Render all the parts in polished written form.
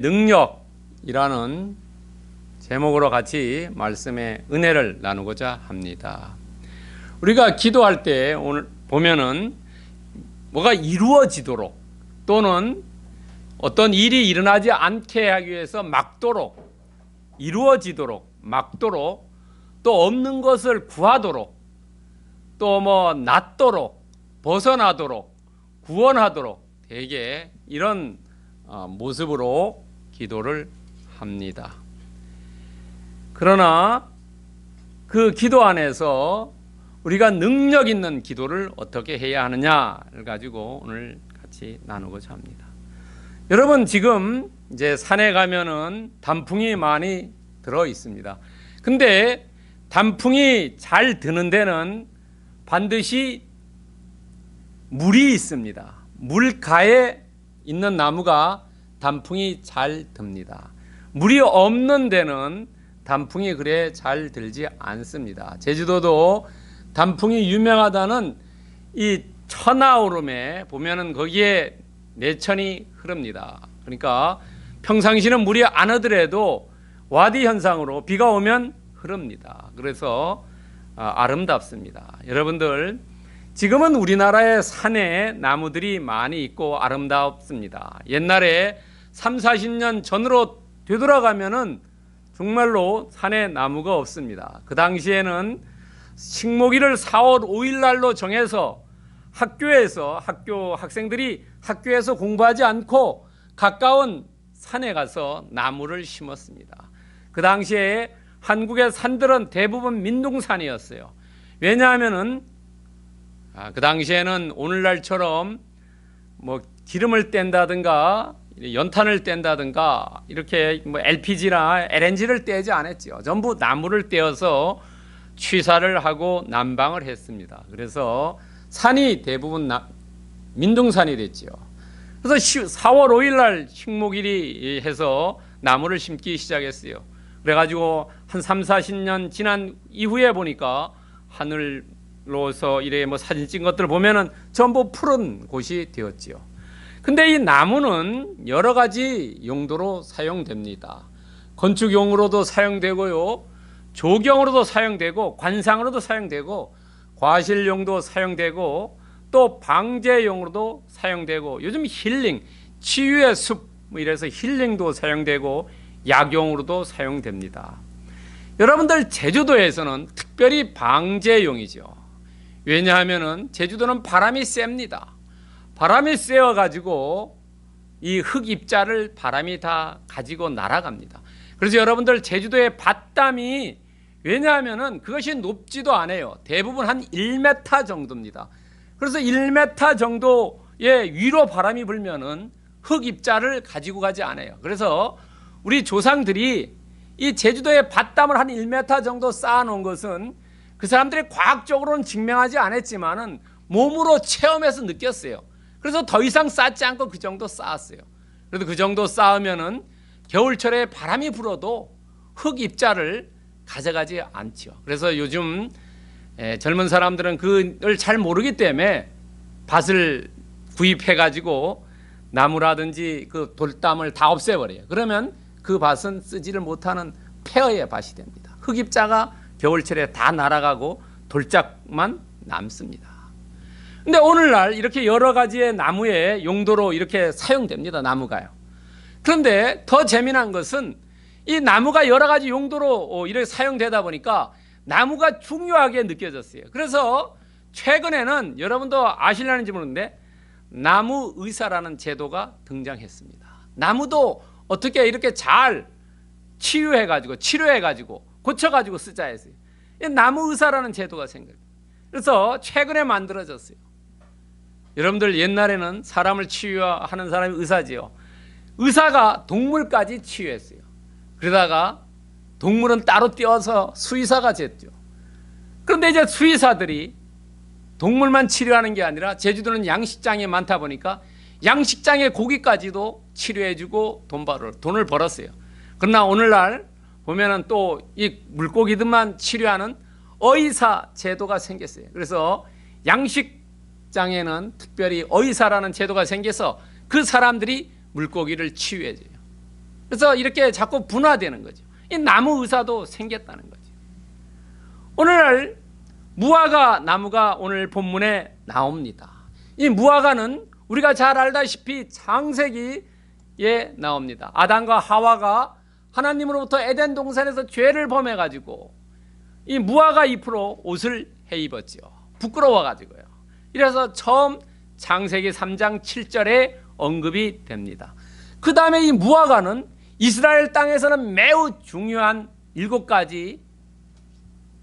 능력이라는 제목으로 같이 말씀의 은혜를 나누고자 합니다. 우리가 기도할 때 오늘 보면은 뭐가 이루어지도록 또는 어떤 일이 일어나지 않게 하기 위해서 막도록, 이루어지도록, 막도록, 또 없는 것을 구하도록, 또 낫도록, 벗어나도록, 구원하도록 되게 이런 모습으로 기도를 합니다. 그러나 그 기도 안에서 우리가 능력 있는 기도를 어떻게 해야 하느냐를 가지고 오늘 같이 나누고자 합니다. 여러분, 지금 이제 산에 가면은 단풍이 많이 들어 있습니다. 근데 단풍이 잘 드는 데는 반드시 물이 있습니다. 물가에 있는 나무가 단풍이 잘 듭니다. 물이 없는 데는 단풍이 그래 잘 들지 않습니다. 제주도도 단풍이 유명하다는 이 천하오름에 보면은 거기에 내천이 흐릅니다. 그러니까 평상시는 물이 안 오더라도 와디 현상으로 비가 오면 흐릅니다. 그래서 아름답습니다. 여러분들, 지금은 우리나라의 산에 나무들이 많이 있고 아름답습니다. 옛날에 30-40년 전으로 되돌아가면은 정말로 산에 나무가 없습니다. 그 당시에는 식목일을 4월 5일 날로 정해서 학생들이 학교에서 공부하지 않고 가까운 산에 가서 나무를 심었습니다. 그 당시에 한국의 산들은 대부분 민둥산이었어요. 왜냐하면은 그 당시에는 오늘날처럼 기름을 뗀다든가 연탄을 뗀다든가 이렇게 LPG나 LNG를 떼지 않았죠. 전부 나무를 떼어서 취사를 하고 난방을 했습니다. 그래서 산이 대부분 민둥산이 됐죠. 그래서 4월 5일 날 식목일이 해서 나무를 심기 시작했어요. 그래가지고 한 30-40년 지난 이후에 보니까 하늘로서 이래 사진 찍은 것들을 보면은 전부 푸른 곳이 되었지요. 근데 이 나무는 여러 가지 용도로 사용됩니다. 건축용으로도 사용되고요, 조경으로도 사용되고, 관상으로도 사용되고, 과실용도 사용되고, 또 방제용으로도 사용되고, 요즘 힐링, 치유의 숲 이래서 힐링도 사용되고, 약용으로도 사용됩니다. 여러분들, 제주도에서는 특별히 방제용이죠. 왜냐하면은 제주도는 바람이 셉니다. 바람이 쐬어가지고 이 흙 입자를 바람이 다 가지고 날아갑니다. 그래서 여러분들, 제주도의 밭담이, 왜냐하면은 그것이 높지도 않아요. 대부분 한 1m 정도입니다. 그래서 1m 정도의 위로 바람이 불면은 흙 입자를 가지고 가지 않아요. 그래서 우리 조상들이 이 제주도의 밭담을 한 1m 정도 쌓아놓은 것은 그 사람들이 과학적으로는 증명하지 않았지만은 몸으로 체험해서 느꼈어요. 그래서 더 이상 쌓지 않고 그 정도 쌓았어요. 그래도 그 정도 쌓으면은 겨울철에 바람이 불어도 흙 입자를 가져가지 않죠. 그래서 요즘 젊은 사람들은 그걸 잘 모르기 때문에 밭을 구입해가지고 나무라든지 그 돌담을 다 없애버려요. 그러면 그 밭은 쓰지를 못하는 폐허의 밭이 됩니다. 흙 입자가 겨울철에 다 날아가고 돌짝만 남습니다. 근데 오늘날 이렇게 여러 가지의 나무의 용도로 이렇게 사용됩니다. 나무가요. 그런데 더 재미난 것은 이 나무가 여러 가지 용도로 이렇게 사용되다 보니까 나무가 중요하게 느껴졌어요. 그래서 최근에는 여러분도 아실려는지 모르는데 나무 의사라는 제도가 등장했습니다. 나무도 어떻게 이렇게 잘 치료해가지고 고쳐가지고 쓰자 했어요. 나무 의사라는 제도가 생겼어요. 그래서 최근에 만들어졌어요. 여러분들, 옛날에는 사람을 치유하는 사람이 의사지요. 의사가 동물까지 치유했어요. 그러다가 동물은 따로 떼어서 수의사가 됐죠. 그런데 이제 수의사들이 동물만 치료하는 게 아니라 제주도는 양식장이 많다 보니까 양식장의 고기까지도 치료해주고 돈을 벌었어요. 그러나 오늘날 보면은 또 이 물고기들만 치료하는 어의사 제도가 생겼어요. 그래서 양식장에는 특별히 어의사라는 제도가 생겨서 그 사람들이 물고기를 치유해줘요. 그래서 이렇게 자꾸 분화되는 거죠. 이 나무 의사도 생겼다는 거죠. 오늘날 무화과 나무가 오늘 본문에 나옵니다. 이 무화과는 우리가 잘 알다시피 창세기에 나옵니다. 아담과 하와가 하나님으로부터 에덴 동산에서 죄를 범해가지고 이 무화과 잎으로 옷을 해 입었죠. 부끄러워가지고요. 이래서 처음 창세기 3장 7절에 언급이 됩니다. 그 다음에 이 무화과는 이스라엘 땅에서는 매우 중요한 7가지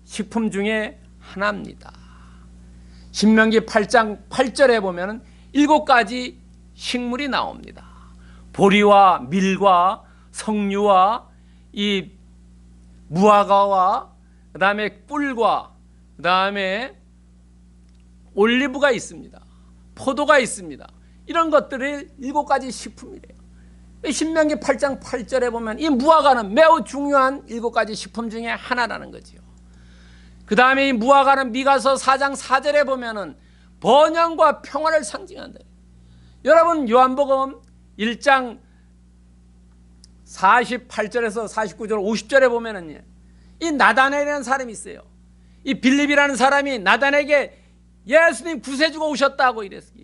식품 중에 하나입니다. 신명기 8장 8절에 보면 7가지 식물이 나옵니다. 보리와 밀과 석류와 이 무화과와 그 다음에 꿀과 그 다음에 올리브가 있습니다. 포도가 있습니다. 이런 것들이 7가지 식품이래요. 신명기 8장 8절에 보면 이 무화과는 매우 중요한 7가지 식품 중에 하나라는 거죠. 그 다음에 이 무화과는 미가서 4장 4절에 보면은 번영과 평화를 상징한다. 여러분 요한복음 1장 48절에서 49절 50절에 보면은 이 나다나엘이라는 사람이 있어요. 이 빌립이라는 사람이 나단에게 예수님 구세주가 오셨다고 이랬어요.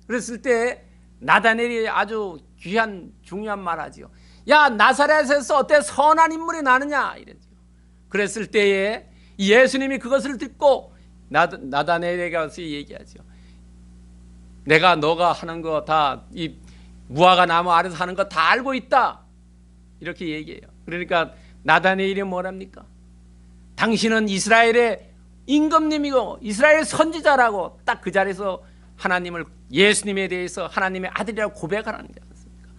그랬을 때 나다나엘이 아주 귀한 중요한 말 하지요. 야, 나사렛에서 어때 선한 인물이 나느냐 이랬죠. 그랬을 때에 예수님이 그것을 듣고 나다나엘에게 가서 얘기하죠. 내가 너가 하는 거 다 이 무화과 나무 아래서 하는 거 다 알고 있다. 이렇게 얘기해요. 그러니까 나다나엘이 뭐랍니까? 당신은 이스라엘의 임금님이고 이스라엘 선지자라고 딱 그 자리에서 하나님을 예수님에 대해서 하나님의 아들이라고 고백을 하는 게 아니습니까?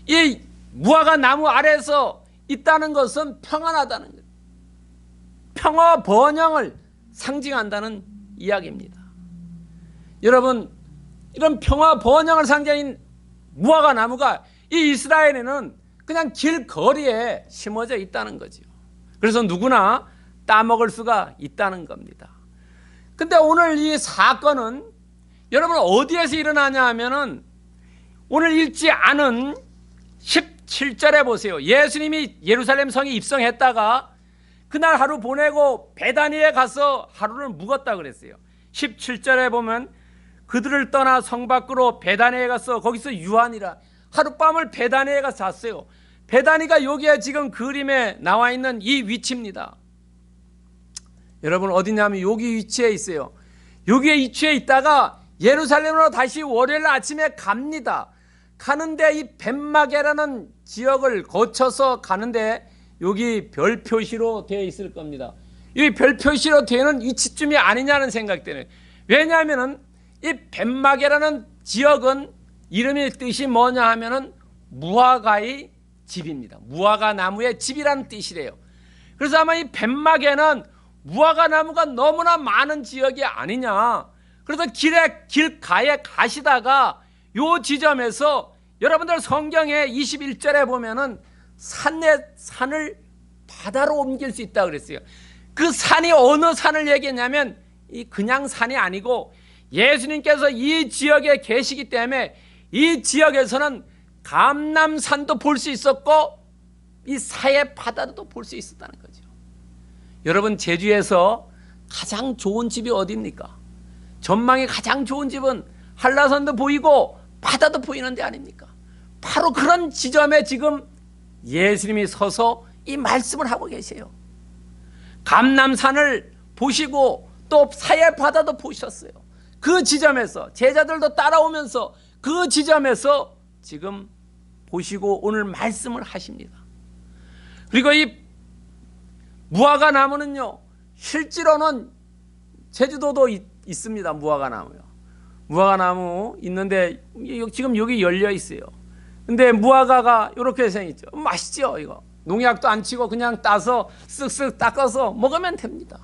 이 무화과 나무 아래에서 있다는 것은 평안하다는 거예요. 평화와 번영을 상징한다는 이야기입니다. 여러분 이런 평화 번영을 상징하는 무화과 나무가 이 이스라엘에는 그냥 길거리에 심어져 있다는 거죠. 그래서 누구나 따먹을 수가 있다는 겁니다. 근데 오늘 이 사건은 여러분 어디에서 일어나냐 하면은 오늘 읽지 않은 17절에 보세요. 예수님이 예루살렘 성에 입성했다가 그날 하루 보내고 베다니에 가서 하루를 묵었다 그랬어요. 17절에 보면 그들을 떠나 성 밖으로 베다니에 가서 거기서 유하니라. 하룻밤을 베다니에 가서 잤어요. 베다니가 여기에 지금 그림에 나와 있는 이 위치입니다. 여러분 어디냐면 여기 위치에 있어요. 여기에 위치에 있다가 예루살렘으로 다시 월요일 아침에 갑니다. 가는데 이 벳마게라는 지역을 거쳐서 가는데 여기 별 표시로 되어 있을 겁니다. 이 별 표시로 되는 위치쯤이 아니냐는 생각이 드네요. 왜냐하면 이 벳마게라는 지역은 이름의 뜻이 뭐냐 하면은 무화과의 집입니다. 무화과 나무의 집이라는 뜻이래요. 그래서 아마 이 벳마게는 무화과 나무가 너무나 많은 지역이 아니냐. 그래서 길가에 가시다가 요 지점에서 여러분들 성경에 21절에 보면은 산을 바다로 옮길 수 있다고 그랬어요. 그 산이 어느 산을 얘기했냐면 이 그냥 산이 아니고 예수님께서 이 지역에 계시기 때문에 이 지역에서는 감람산도 볼 수 있었고 이 사해 바다도 볼 수 있었다는 거죠. 여러분 제주에서 가장 좋은 집이 어디입니까? 전망이 가장 좋은 집은 한라산도 보이고 바다도 보이는 데 아닙니까? 바로 그런 지점에 지금 예수님이 서서 이 말씀을 하고 계세요. 감람산을 보시고 또 사해 바다도 보셨어요. 그 지점에서 제자들도 따라오면서 그 지점에서 지금 보시고 오늘 말씀을 하십니다. 그리고 이 무화과 나무는요 실제로는 제주도도 있습니다. 무화과 나무요. 무화과 나무 있는데 지금 여기 열려 있어요. 근데 무화과가 이렇게 생겼죠. 맛있죠 이거. 농약도 안 치고 그냥 따서 쓱쓱 닦아서 먹으면 됩니다.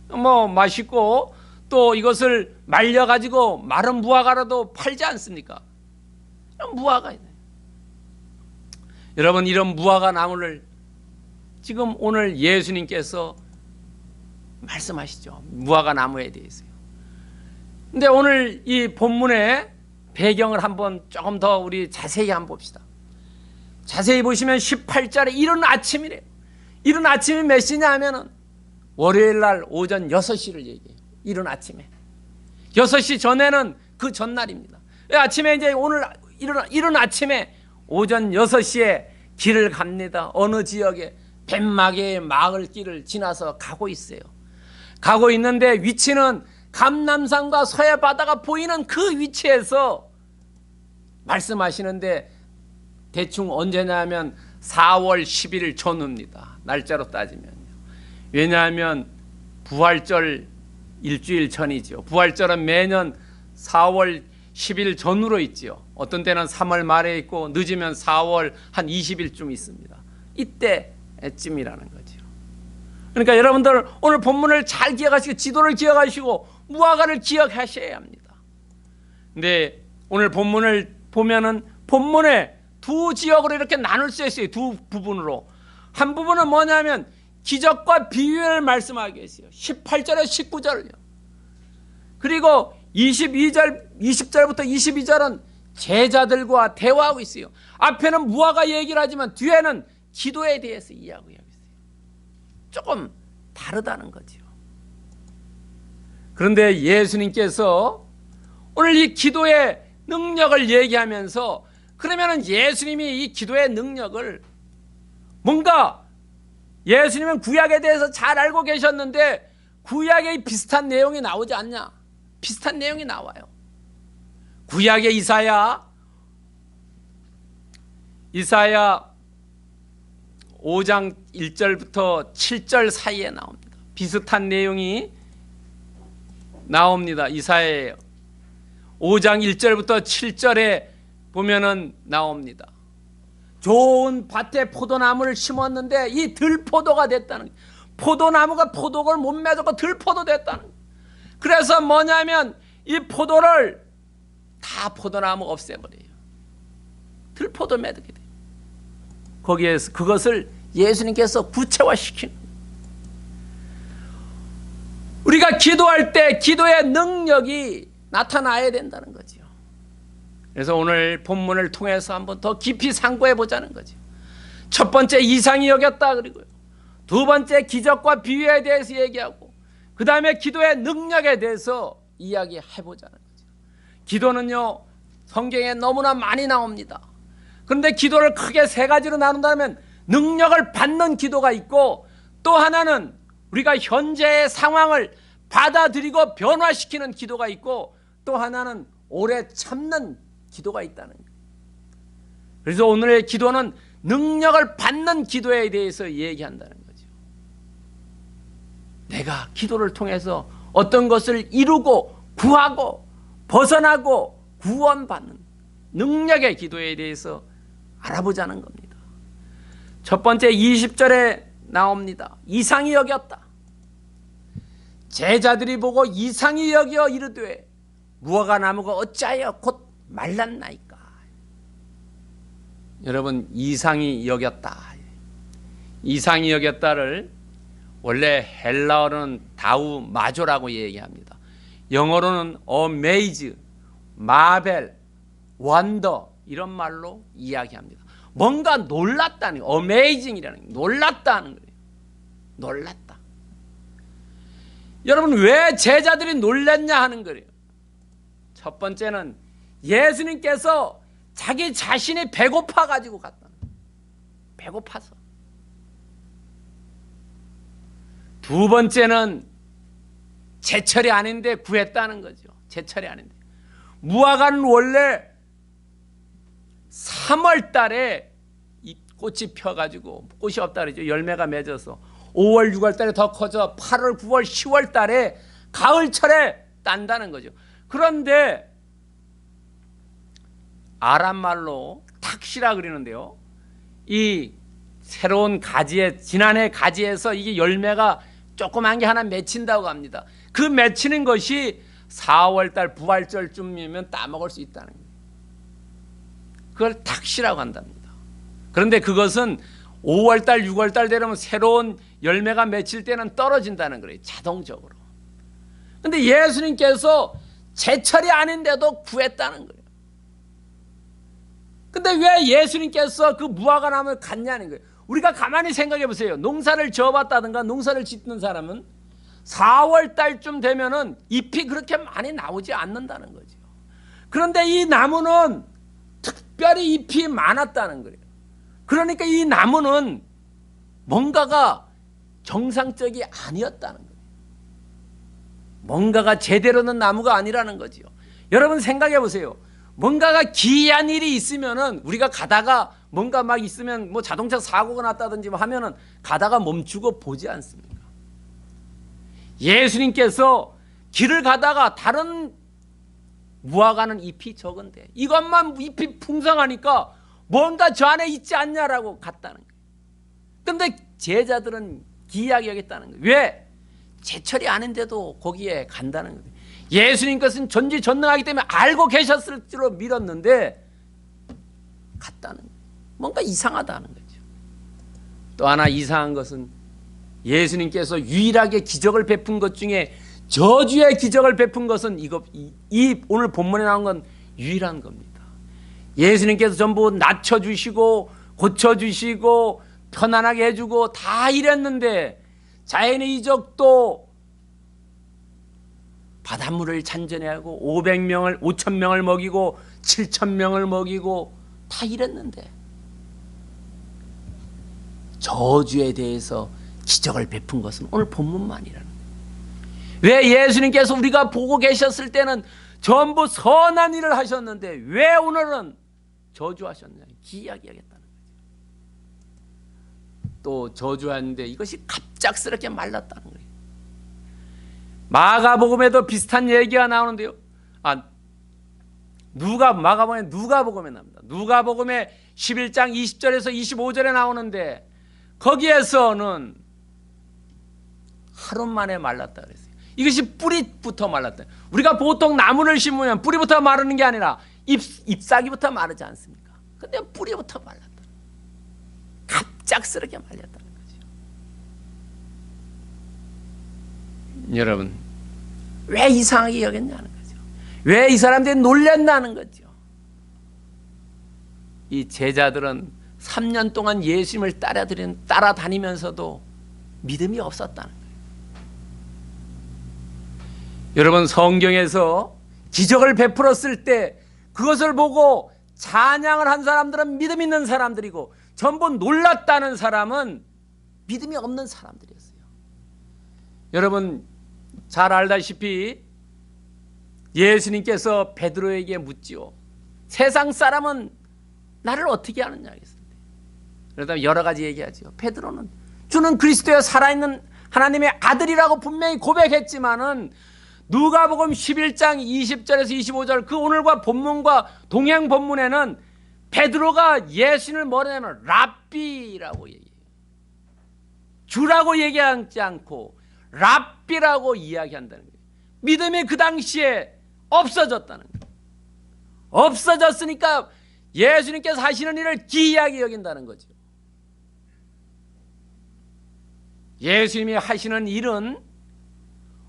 뭐 맛있고 또 이것을 말려가지고 마른 무화과라도 팔지 않습니까? 이런 무화과 있네. 여러분 이런 무화과 나무를 지금 오늘 예수님께서 말씀하시죠. 무화과 나무에 대해서요. 근데 오늘 이 본문의 배경을 한번 조금 더 우리 자세히 한번 봅시다. 자세히 보시면 18절에 이른 아침이래요. 이른 아침이 몇 시냐 하면은 월요일 날 오전 6시를 얘기해요. 이른 아침에. 6시 전에는 그 전날입니다. 아침에 이제 오늘 이른 아침에 오전 6시에 길을 갑니다. 어느 지역에 벤마개의 마을길을 지나서 가고 있어요. 가고 있는데 위치는 감남산과 서해 바다가 보이는 그 위치에서 말씀하시는데 대충 언제냐면 4월 10일 전후입니다. 날짜로 따지면요. 왜냐하면 부활절 일주일 전이죠. 부활절은 매년 4월 10일 전후로 있지요. 어떤 때는 3월 말에 있고 늦으면 4월 한 20일쯤 있습니다. 이때쯤이라는 거죠. 그러니까 여러분들 오늘 본문을 잘 기억하시고 지도를 기억하시고 무화과를 기억하셔야 합니다. 근데 오늘 본문을 보면은 본문에 두 지역으로 이렇게 나눌 수 있어요. 두 부분으로. 한 부분은 뭐냐면 기적과 비유를 말씀하고 계세요. 18절에 19절을요. 그리고 20절부터 22절은 제자들과 대화하고 있어요. 앞에는 무화과 얘기를 하지만 뒤에는 기도에 대해서 이야기하고 있어요. 조금 다르다는 거죠. 그런데 예수님께서 오늘 이 기도의 능력을 얘기하면서 그러면은 예수님이 이 기도의 능력을 뭔가 예수님은 구약에 대해서 잘 알고 계셨는데 구약에 비슷한 내용이 나오지 않냐? 비슷한 내용이 나와요. 구약의 이사야 5장 1절부터 7절 사이에 나옵니다. 비슷한 내용이 나옵니다. 이사야예요. 5장 1절부터 7절에 보면은 나옵니다. 좋은 밭에 포도나무를 심었는데 이 들포도가 됐다는 거예요. 포도나무가 포도를 못 맺었고 들포도 됐다는 거예요. 그래서 뭐냐면 이 포도를 다 포도나무 없애버려요. 들포도 맺게 돼요. 거기에서 그것을 예수님께서 구체화시키는 거예요. 우리가 기도할 때 기도의 능력이 나타나야 된다는 거죠. 그래서 오늘 본문을 통해서 한번 더 깊이 상고해 보자는 거죠. 첫 번째 이상히 여겼다, 그리고요. 두 번째 기적과 비유에 대해서 얘기하고 그 다음에 기도의 능력에 대해서 이야기해 보자는 거죠. 기도는요 성경에 너무나 많이 나옵니다. 그런데 기도를 크게 세 가지로 나눈다면 능력을 받는 기도가 있고 또 하나는 우리가 현재의 상황을 받아들이고 변화시키는 기도가 있고 또 하나는 오래 참는 기도가 있다는 거예요. 그래서 오늘의 기도는 능력을 받는 기도에 대해서 얘기한다는 거죠. 내가 기도를 통해서 어떤 것을 이루고 구하고 벗어나고 구원받는 능력의 기도에 대해서 알아보자는 겁니다. 첫 번째 20절에 나옵니다. 이상히 여겼다. 제자들이 보고 이상히 여겨 이르되 무화과 나무가 어찌하여 곧 말랐나이까. 여러분 이상히 여겼다. 이상히 여겼다를 원래 헬라어로는 다우 마조라고 얘기합니다. 영어로는 amaze, marvel, wonder 이런 말로 이야기합니다. 뭔가 놀랐다는 거예요. amazing이라는 게 놀랐다는 거예요. 놀랐다. 여러분 왜 제자들이 놀랐냐 하는 거예요. 첫 번째는 예수님께서 자기 자신이 배고파 가지고 갔다. 배고파서. 두 번째는 제철이 아닌데 구했다는 거죠. 제철이 아닌데. 무화과는 원래 3월 달에 이 꽃이 펴가지고 꽃이 없다 그러죠. 열매가 맺어서 5월 6월 달에 더 커져 8월 9월 10월 달에 가을철에 딴다는 거죠. 그런데 아람 말로 탁시라 그러는데요. 이 새로운 가지에 지난해 가지에서 이게 열매가 조그만 게 하나 맺힌다고 합니다. 그 맺히는 것이 4월달 부활절쯤이면 따먹을 수 있다는 거예요. 그걸 탁시라고 한답니다. 그런데 그것은 5월달 6월달 되면 새로운 열매가 맺힐 때는 떨어진다는 거예요. 자동적으로. 그런데 예수님께서 제철이 아닌데도 구했다는 거예요. 근데 왜 예수님께서 그 무화과 나무를 갔냐는 거예요. 우리가 가만히 생각해 보세요. 농사를 지어봤다든가 농사를 짓는 사람은 4월 달쯤 되면은 잎이 그렇게 많이 나오지 않는다는 거죠. 그런데 이 나무는 특별히 잎이 많았다는 거예요. 그러니까 이 나무는 뭔가가 정상적이 아니었다는 거예요. 뭔가가 제대로 된 나무가 아니라는 거죠. 여러분 생각해 보세요. 뭔가가 기이한 일이 있으면은 우리가 가다가 뭔가 막 있으면 뭐 자동차 사고가 났다든지 뭐 하면은 가다가 멈추고 보지 않습니까? 예수님께서 길을 가다가 다른 무화과는 잎이 적은데 이것만 잎이 풍성하니까 뭔가 저 안에 있지 않냐라고 갔다는 거예요. 근데 제자들은 기이하게 여겼다는 거예요. 왜? 제철이 아닌데도 거기에 간다는 거예요. 예수님 것은 전지전능하기 때문에 알고 계셨을 줄로 믿었는데 갔다는 거예요. 뭔가 이상하다는 거죠. 또 하나 이상한 것은 예수님께서 유일하게 기적을 베푼 것 중에 저주의 기적을 베푼 것은 이 오늘 본문에 나온 건 유일한 겁니다. 예수님께서 전부 낮춰주시고 고쳐주시고 편안하게 해주고 다 이랬는데 자연의 이적도 바닷물을 잔전해하고 5,000명을 먹이고 7,000명을 먹이고 다 이랬는데 저주에 대해서 기적을 베푼 것은 오늘 본문만이라는 거예요. 왜 예수님께서 우리가 보고 계셨을 때는 전부 선한 일을 하셨는데 왜 오늘은 저주하셨냐? 기이하게 하겠다는 거죠. 또 저주하는데 이것이 갑작스럽게 말랐다는 거예요. 마가복음에도 비슷한 얘기가 나오는데요. 누가복음에 나옵니다. 누가복음에 11장 20절에서 25절에 나오는데 거기에서는 하루 만에 말랐다 그랬어요. 이것이 뿌리부터 말랐다. 우리가 보통 나무를 심으면 뿌리부터 마르는 게 아니라 잎사귀부터 마르지 않습니까? 근데 뿌리부터 말랐다. 갑작스럽게 말렸다는 거죠. 여러분, 왜 이상하게 여겼냐는 거죠. 왜 이 사람들이 놀랐냐는 거죠. 이 제자들은 3년 동안 예수님을 따라다니면서도 믿음이 없었다는 거예요. 여러분, 성경에서 기적을 베풀었을 때 그것을 보고 찬양을 한 사람들은 믿음 있는 사람들이고 전부 놀랐다는 사람은 믿음이 없는 사람들이었어요. 여러분 잘 알다시피 예수님께서 베드로에게 묻지요. 세상 사람은 나를 어떻게 아느냐 했을 때 그러다 여러 가지 얘기하죠. 베드로는 주는 그리스도의 살아있는 하나님의 아들이라고 분명히 고백했지만은 누가복음 11장 20절에서 25절 그 오늘과 본문과 동행 본문에는 베드로가 예수님을 뭐냐면 랍비라고 얘기해요. 주라고 얘기하지 않고 랍비라고 이야기한다는 거예요. 믿음이 그 당시에 없어졌다는 거예요. 없어졌으니까 예수님께서 하시는 일을 기이하게 여긴다는 거죠. 예수님이 하시는 일은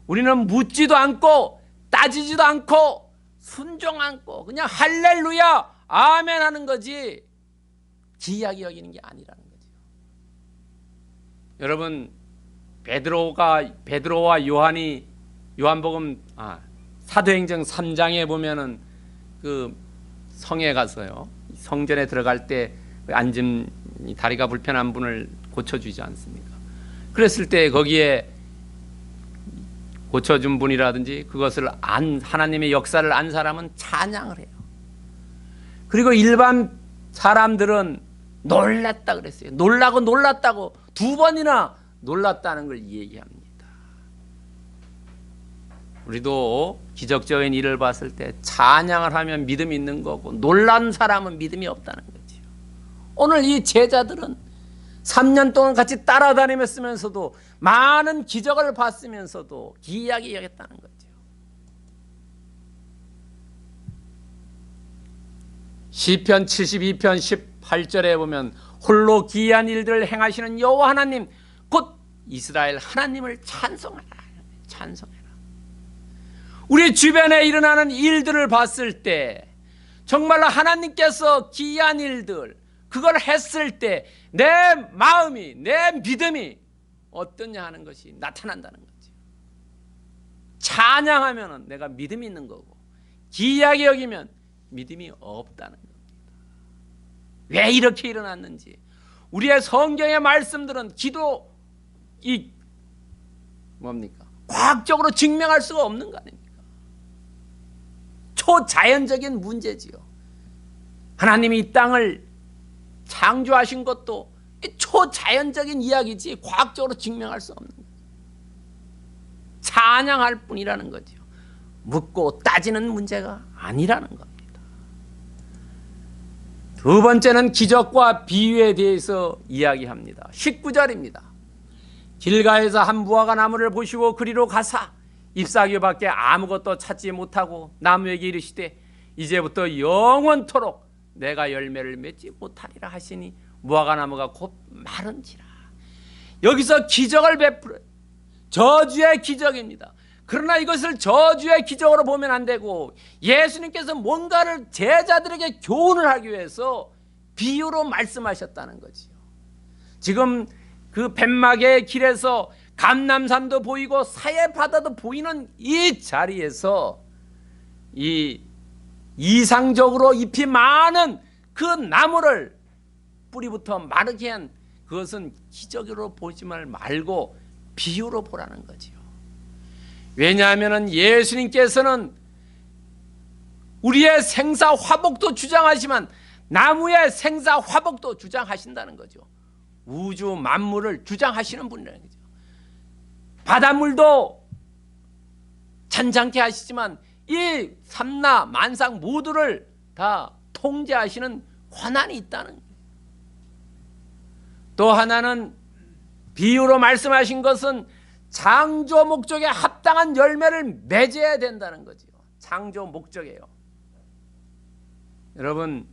우리는 묻지도 않고 따지지도 않고 순종 않고 그냥 할렐루야 아멘 하는 거지 기이하게 여기는 게 아니라는 거죠. 여러분 베드로와 요한이 요한복음 사도행전 3장에 보면은 그 성에 가서요 성전에 들어갈 때 앉은 다리가 불편한 분을 고쳐주지 않습니까? 그랬을 때 거기에 고쳐준 분이라든지 그것을 하나님의 역사를 안 사람은 찬양을 해요. 그리고 일반 사람들은 놀랐다 그랬어요. 놀랐다고 2번이나 놀랐다는 걸 얘기합니다. 우리도 기적적인 일을 봤을 때 찬양을 하면 믿음이 있는 거고 놀란 사람은 믿음이 없다는 거죠. 오늘 이 제자들은 3년 동안 같이 따라다니면서도 많은 기적을 봤으면서도 기이하게 여겼다는 거죠. 시편 72편 18절에 보면 홀로 기이한 일들을 행하시는 여호와 하나님 곧 이스라엘 하나님을 찬송하라. 찬송해라. 우리 주변에 일어나는 일들을 봤을 때 정말로 하나님께서 기이한 일들 그걸 했을 때 내 마음이 내 믿음이 어떠냐 하는 것이 나타난다는 거지. 찬양하면 내가 믿음이 있는 거고 기이하게 여기면 믿음이 없다는 겁니다. 왜 이렇게 일어났는지 우리의 성경의 말씀들은 기도 뭡니까? 과학적으로 증명할 수가 없는 거 아닙니까? 초자연적인 문제지요. 하나님이 이 땅을 창조하신 것도 초자연적인 이야기지 과학적으로 증명할 수 없는 거예요. 찬양할 뿐이라는 거죠. 묻고 따지는 문제가 아니라는 겁니다. 두 번째는 기적과 비유에 대해서 이야기합니다. 19절입니다. 길가에서 한 무화과 나무를 보시고 그리로 가사 잎사귀밖에 아무것도 찾지 못하고 나무에게 이르시되 이제부터 영원토록 내가 열매를 맺지 못하리라 하시니 무화과 나무가 곧 마른지라. 여기서 기적을 베풀어요. 저주의 기적입니다. 그러나 이것을 저주의 기적으로 보면 안 되고 예수님께서 뭔가를 제자들에게 교훈을 하기 위해서 비유로 말씀하셨다는 거지요. 지금 그 벳마게의 길에서 감람산도 보이고 사해 바다도 보이는 이 자리에서 이 이상적으로 잎이 많은 그 나무를 뿌리부터 마르게 한 그것은 기적으로 보지 말고 비유로 보라는 거지요. 왜냐하면 예수님께서는 우리의 생사 화복도 주장하지만 나무의 생사 화복도 주장하신다는 거죠. 우주 만물을 주장하시는 분이라는 거죠. 바닷물도 잔잔케 하시지만 이 삼라 만상 모두를 다 통제하시는 권한이 있다는 거예요. 또 하나는 비유로 말씀하신 것은 창조 목적에 합당한 열매를 맺어야 된다는 거죠. 창조 목적이에요. 여러분,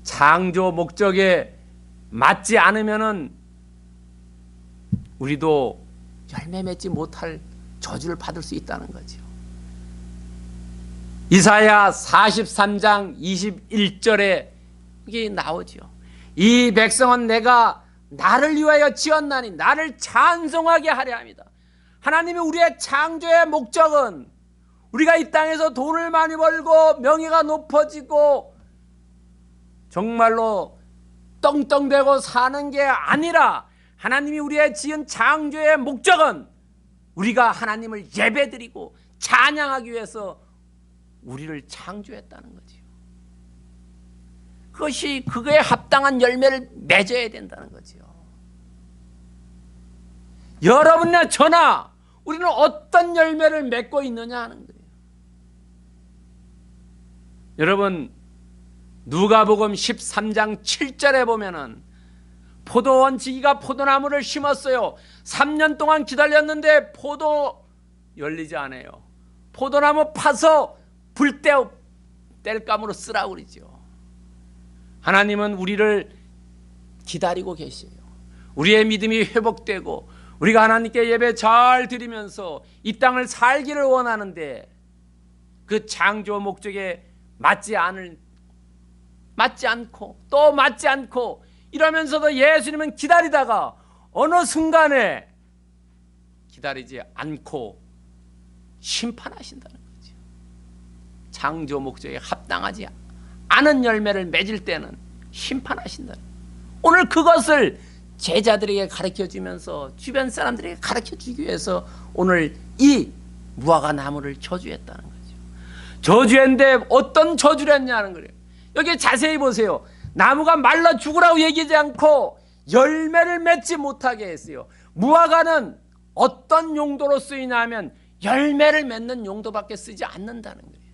창조 목적에 맞지 않으면은 우리도 열매 맺지 못할 저주를 받을 수 있다는 거죠. 이사야 43장 21절에 이게 나오죠. 이 백성은 내가 나를 위하여 지었나니 나를 찬송하게 하려 합니다. 하나님이 우리의 창조의 목적은 우리가 이 땅에서 돈을 많이 벌고 명예가 높아지고 정말로 떵떵대고 사는 게 아니라 하나님이 우리의 지은 창조의 목적은 우리가 하나님을 예배드리고 찬양하기 위해서 우리를 창조했다는 거지요. 그것이 그거에 합당한 열매를 맺어야 된다는 거지요. 여러분이나 저나 우리는 어떤 열매를 맺고 있느냐 하는 거예요. 여러분, 누가복음 13장 7절에 보면은 포도원 지기가 포도나무를 심었어요. 3년 동안 기다렸는데 포도 열리지 않아요. 포도나무 파서 뗄감으로 쓰라고 그러죠. 하나님은 우리를 기다리고 계세요. 우리의 믿음이 회복되고 우리가 하나님께 예배 잘 드리면서 이 땅을 살기를 원하는데 그 창조 목적에 맞지 않고 또 맞지 않고 이러면서도 예수님은 기다리다가 어느 순간에 기다리지 않고 심판하신다는 거죠. 창조 목적에 합당하지 않은 열매를 맺을 때는 심판하신다는 거예요. 오늘 그것을 제자들에게 가르쳐주면서 주변 사람들에게 가르쳐주기 위해서 오늘 이 무화과 나무를 저주했다는 거죠. 저주했는데 어떤 저주를 했냐는 거예요. 여기 자세히 보세요. 나무가 말라 죽으라고 얘기하지 않고 열매를 맺지 못하게 했어요. 무화과는 어떤 용도로 쓰이냐 하면 열매를 맺는 용도밖에 쓰지 않는다는 거예요.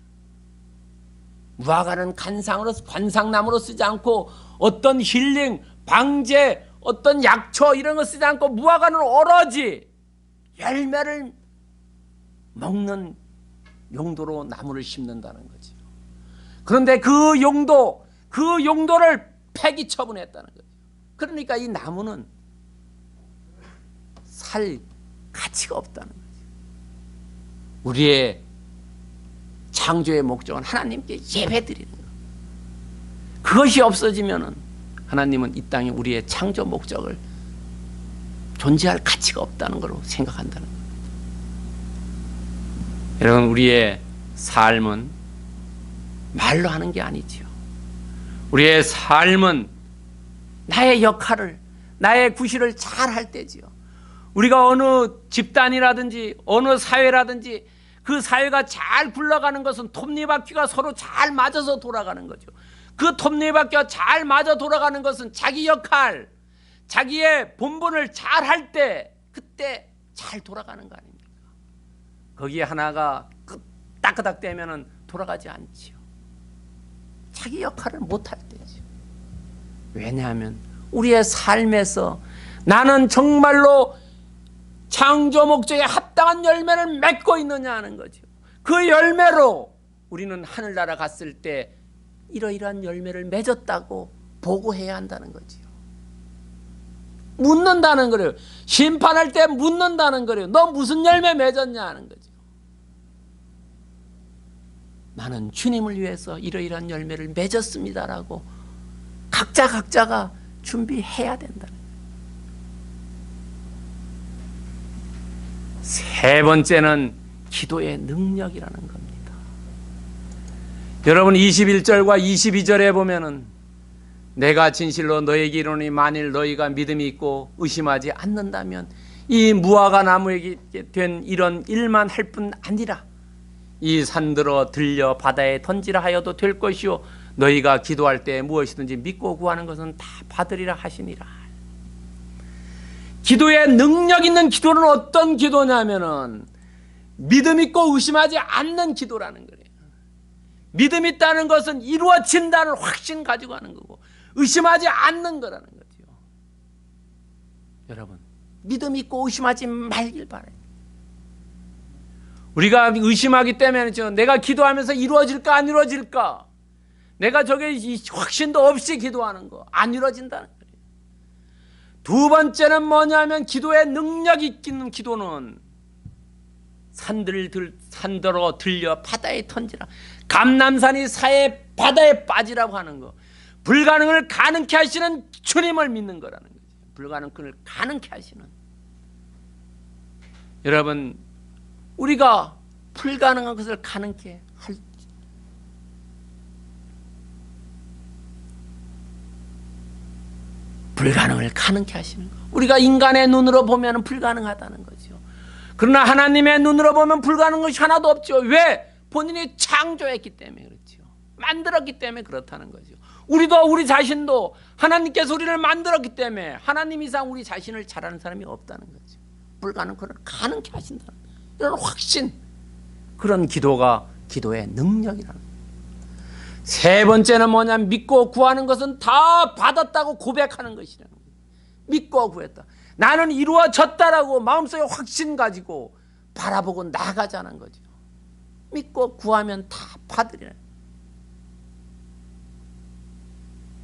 무화과는 관상나무로 쓰지 않고 어떤 힐링, 방제, 어떤 약초 이런 거 쓰지 않고 무화과는 오로지 열매를 먹는 용도로 나무를 심는다는 거죠. 그런데 그 용도를 폐기 처분했다는 거죠. 그러니까 이 나무는 살 가치가 없다는 거죠. 우리의 창조의 목적은 하나님께 예배드리는 것. 그것이 없어지면은 하나님은 이 땅에 우리의 창조 목적을 존재할 가치가 없다는 걸로 생각한다는 겁니다. 여러분, 우리의 삶은 말로 하는 게 아니지요. 우리의 삶은 나의 역할을, 나의 구실을 잘 할 때지요. 우리가 어느 집단이라든지 어느 사회라든지 그 사회가 잘 굴러가는 것은 톱니바퀴가 서로 잘 맞아서 돌아가는 거죠. 그 톱니바퀴가 잘 맞아 돌아가는 것은 자기 역할, 자기의 본분을 잘 할 때, 그때 잘 돌아가는 거 아닙니까? 거기에 하나가 따끄닥대면은 돌아가지 않지요. 자기 역할을 못할 때죠. 왜냐하면 우리의 삶에서 나는 정말로 창조 목적에 합당한 열매를 맺고 있느냐 하는 거죠. 그 열매로 우리는 하늘나라 갔을 때 이러이러한 열매를 맺었다고 보고해야 한다는 거지요. 묻는다는 거예요. 심판할 때 묻는다는 거예요. 너 무슨 열매 맺었냐 하는 거죠. 나는 주님을 위해서 이러이러한 열매를 맺었습니다라고 각자가 준비해야 된다는 거예요. 세 번째는 기도의 능력이라는 겁니다. 여러분, 21절과 22절에 보면은 내가 진실로 너에게 이르노니 만일 너희가 믿음이 있고 의심하지 않는다면 이 무화과 나무에게 된 이런 일만 할 뿐 아니라 이 산들어 들려 바다에 던지라 하여도 될 것이요 너희가 기도할 때 무엇이든지 믿고 구하는 것은 다 받으리라 하시니라. 기도에 능력 있는 기도는 어떤 기도냐면은 믿음 있고 의심하지 않는 기도라는 거예요. 믿음 있다는 것은 이루어진다는 확신 가지고 하는 거고 의심하지 않는 거라는 거죠. 여러분, 믿음 있고 의심하지 말길 바라요. 우리가 의심하기 때문에 내가 기도하면서 이루어질까 안 이루어질까, 내가 저게 확신도 없이 기도하는 거 안 이루어진다는 거예요. 두 번째는 뭐냐면 기도에 능력 있는 기도는 산들어 들려 바다에 던지라. 감람산이 사해 바다에 빠지라고 하는 거. 불가능을 가능케 하시는 주님을 믿는 거라는 거죠. 불가능을 가능케 하시는. 여러분, 우리가 불가능한 것을 가능케 할 불가능을 가능케 하시는 거. 우리가 인간의 눈으로 보면 불가능하다는 거죠. 그러나 하나님의 눈으로 보면 불가능한 것이 하나도 없죠. 왜? 본인이 창조했기 때문에 그렇죠. 만들었기 때문에 그렇다는 거죠. 우리도 우리 자신도 하나님께서 우리를 만들었기 때문에 하나님 이상 우리 자신을 잘하는 사람이 없다는 거죠. 불가능한 것을 가능케 하신다는 이런 확신, 그런 기도가 기도의 능력이라는 거예요. 세 번째는 뭐냐면 믿고 구하는 것은 다 받았다고 고백하는 것이라는 거예요. 믿고 구했다. 나는 이루어졌다라고 마음속에 확신 가지고 바라보고 나가자는 거죠. 믿고 구하면 다 받으리라.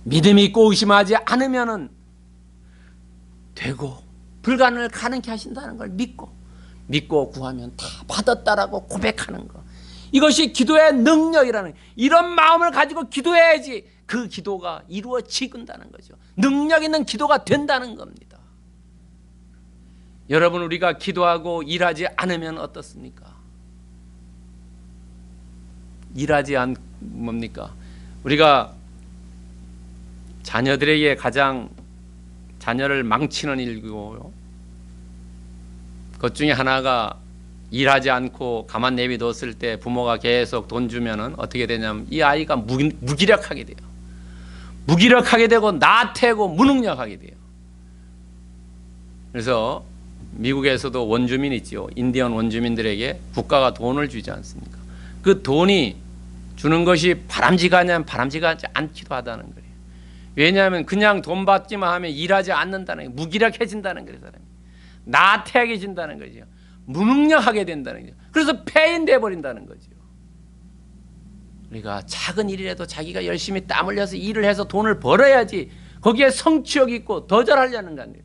믿음이 있고 의심하지 않으면은 되고 불가능을 가능케 하신다는 걸 믿고 구하면 다 받았다라고 고백하는 거. 이것이 기도의 능력이라는 거예요. 이런 마음을 가지고 기도해야지 그 기도가 이루어지는다는 거죠. 능력 있는 기도가 된다는 겁니다. 여러분, 우리가 기도하고 일하지 않으면 어떻습니까? 일하지 않 뭡니까? 우리가 자녀들에게 가장 자녀를 망치는 일이고요. 그 중에 하나가 일하지 않고 가만 내비뒀을 때 부모가 계속 돈 주면은 어떻게 되냐면 이 아이가 무기력하게 돼요. 무기력하게 되고 나태고 무능력하게 돼요. 그래서 미국에서도 원주민 있죠. 인디언 원주민들에게 국가가 돈을 주지 않습니까? 그 돈이 주는 것이 바람직하냐면 바람직하지 않기도 하다는 거예요. 왜냐하면 그냥 돈 받기만 하면 일하지 않는다는 거예요. 무기력해진다는 거예요. 사람이 나태해진다는 거죠. 무능력하게 된다는 거죠. 그래서 폐인돼 버린다는 거죠. 우리가 작은 일이라도 자기가 열심히 땀 흘려서 일을 해서 돈을 벌어야지 거기에 성취욕이 있고 더 잘하려는 거 아니에요.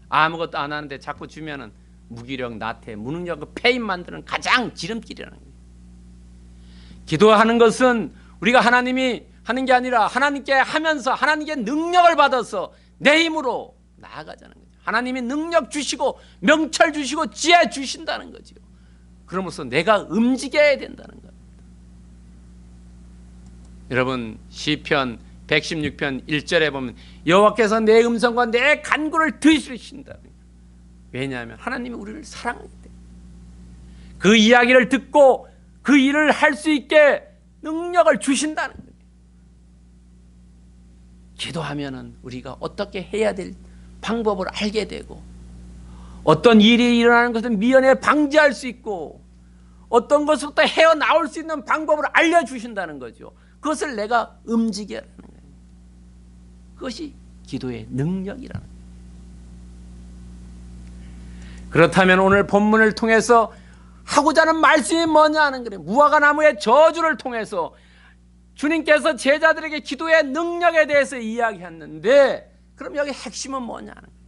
아무것도 안 하는데 자꾸 주면은 무기력, 나태, 무능력, 폐인 만드는 가장 지름길이라는 거예요. 기도하는 것은 우리가 하나님이 하는 게 아니라 하나님께 하면서 하나님께 능력을 받아서 내 힘으로 나아가자는 거죠. 하나님이 능력 주시고 명철 주시고 지혜 주신다는 거죠. 그러면서 내가 움직여야 된다는 거예요. 여러분 시편 116편 1절에 보면 여호와께서 내 음성과 내 간구를 들으신다. 왜냐하면 하나님이 우리를 사랑하기 때문에 그 이야기를 듣고 그 일을 할 수 있게 능력을 주신다는 거예요. 기도하면은 우리가 어떻게 해야 될 방법을 알게 되고 어떤 일이 일어나는 것을 미연에 방지할 수 있고 어떤 것부터 헤어나올 수 있는 방법을 알려주신다는 거죠. 그것을 내가 움직여라는 거예요. 그것이 기도의 능력이라는 거예요. 그렇다면 오늘 본문을 통해서 하고자 하는 말씀이 뭐냐 하는 거예요. 무화과 나무의 저주를 통해서 주님께서 제자들에게 기도의 능력에 대해서 이야기했는데 그럼 여기 핵심은 뭐냐 하는 거예요.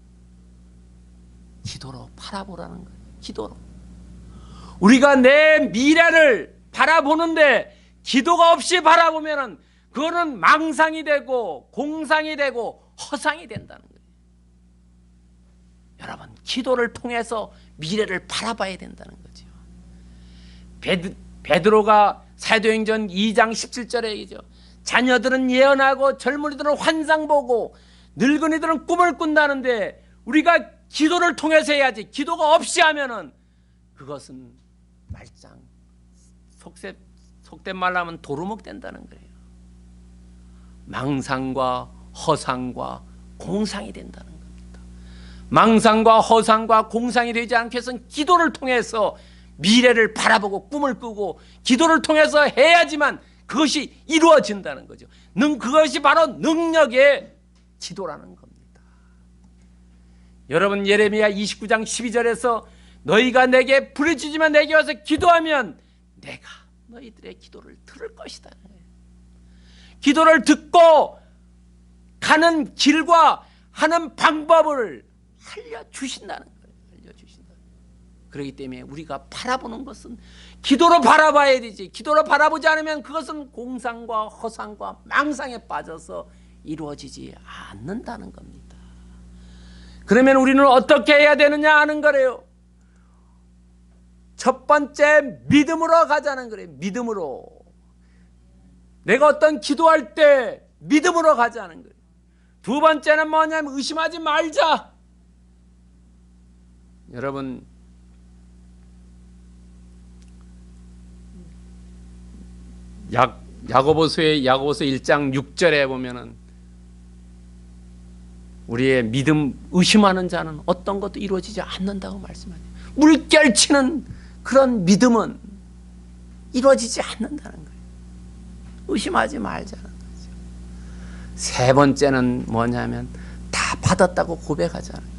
기도로 바라보라는 거예요. 기도로. 우리가 내 미래를 바라보는데 기도가 없이 바라보면 그거는 망상이 되고 공상이 되고 허상이 된다는 거예요. 여러분 기도를 통해서 미래를 바라봐야 된다는 거죠. 베드로가 사도행전 2장 17절에 얘기죠. 자녀들은 예언하고 젊은이들은 환상 보고 늙은이들은 꿈을 꾼다는데 우리가 기도를 통해서 해야지. 기도가 없이 하면은 그것은 말짱 속된 말로 하면 도루묵 된다는 거예요. 망상과 허상과 공상이 된다는 겁니다. 망상과 허상과 공상이 되지 않게 해서는 기도를 통해서 미래를 바라보고 꿈을 꾸고 기도를 통해서 해야지만 그것이 이루어진다는 거죠. 그것이 바로 능력의 기도라는 겁니다. 여러분 예레미야 29장 12절에서 너희가 내게 부르짖으면 내게 와서 기도하면 내가 너희들의 기도를 들을 것이다. 기도를 듣고 가는 길과 하는 방법을 알려주신다는 거예요. 알려주신다. 그렇기 때문에 우리가 바라보는 것은 기도로 바라봐야 되지. 기도로 바라보지 않으면 그것은 공상과 허상과 망상에 빠져서 이루어지지 않는다는 겁니다. 그러면 우리는 어떻게 해야 되느냐 하는 거래요. 첫 번째 믿음으로 가자는 거래요. 믿음으로. 내가 어떤 기도할 때 믿음으로 가자는 거예요. 두 번째는 뭐냐면 의심하지 말자. 여러분 야고보서 1장 6절에 보면은 우리의 믿음 의심하는 자는 어떤 것도 이루어지지 않는다고 말씀하죠. 물결치는 그런 믿음은 이루어지지 않는다는 거예요. 의심하지 말자는 거죠. 세 번째는 뭐냐면 다 받았다고 고백하자는 거예요.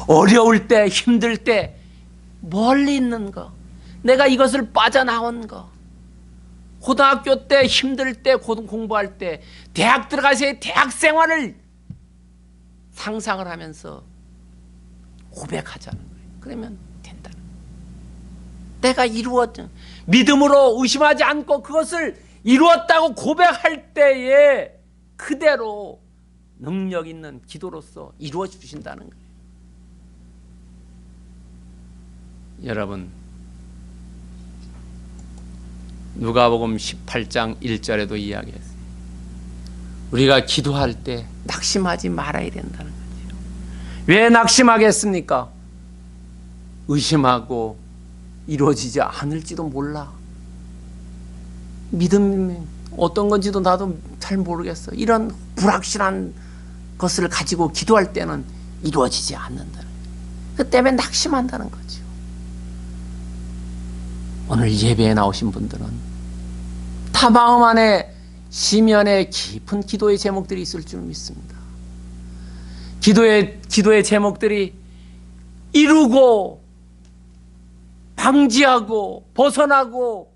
어려울 때 힘들 때 멀리 있는 거, 내가 이것을 빠져나온 거, 고등학교 때 힘들 때 공부할 때 대학 들어가서 대학 생활을 상상을 하면서 고백하자는 거예요. 그러면 된다는 거예요. 내가 이루었던 믿음으로 의심하지 않고 그것을 이루었다고 고백할 때에 그대로 능력 있는 기도로서 이루어 주신다는 거예요. 여러분 누가복음 18장 1절에도 이야기했어요. 우리가 기도할 때 낙심하지 말아야 된다는 거죠. 왜 낙심하겠습니까? 의심하고 이루어지지 않을지도 몰라. 믿음이 어떤 건지도 나도 잘 모르겠어. 이런 불확실한 것을 가지고 기도할 때는 이루어지지 않는다는 거예요. 그 때문에 낙심한다는 거죠. 오늘 예배에 나오신 분들은 다 마음 안에 시면에 깊은 기도의 제목들이 있을 줄 믿습니다. 기도의 제목들이 이루고 방지하고 벗어나고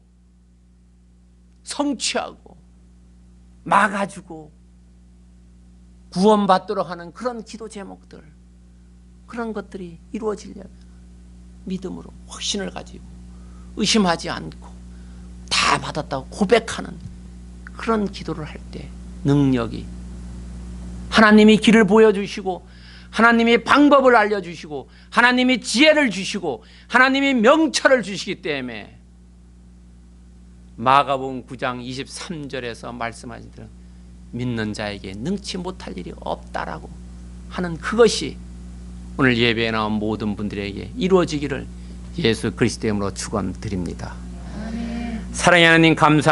성취하고 막아주고 구원받도록 하는 그런 기도 제목들, 그런 것들이 이루어지려면 믿음으로 확신을 가지고 의심하지 않고 다 받았다고 고백하는 그런 기도를 할 때 능력이, 하나님이 길을 보여주시고 하나님이 방법을 알려주시고 하나님이 지혜를 주시고 하나님이 명철을 주시기 때문에 마가복음 9장 23절에서 말씀하신 대로 믿는 자에게 능치 못할 일이 없다라고 하는 그것이 오늘 예배에 나온 모든 분들에게 이루어지기를 예수 그리스도의 이름으로 축원드립니다. 사랑하는 하나님 감사